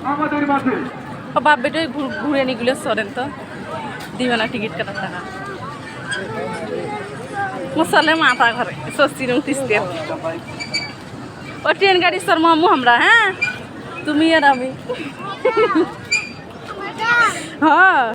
আমাদের মাঝে বাপ বেটা ঘুরে নিগুলো সরেন তো দিবে না টিকিট কাটার টাকা মুসলে মাথা ঘরে সস্তি রং তিস্তে ও ট্রেন গাড়ি সর মামু আমরা হ্যাঁ তুমি আর আমি হ্যাঁ